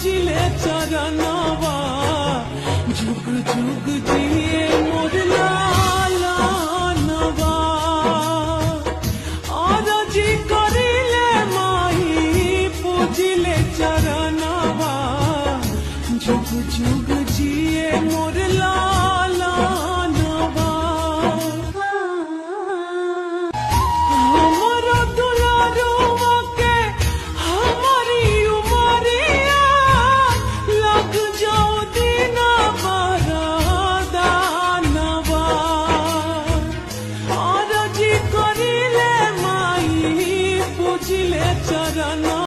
पूजिले चरणवा जुग जुग जिए मोर लालनवा आरजी करिले माई पूजिले चरणवा जुग जुग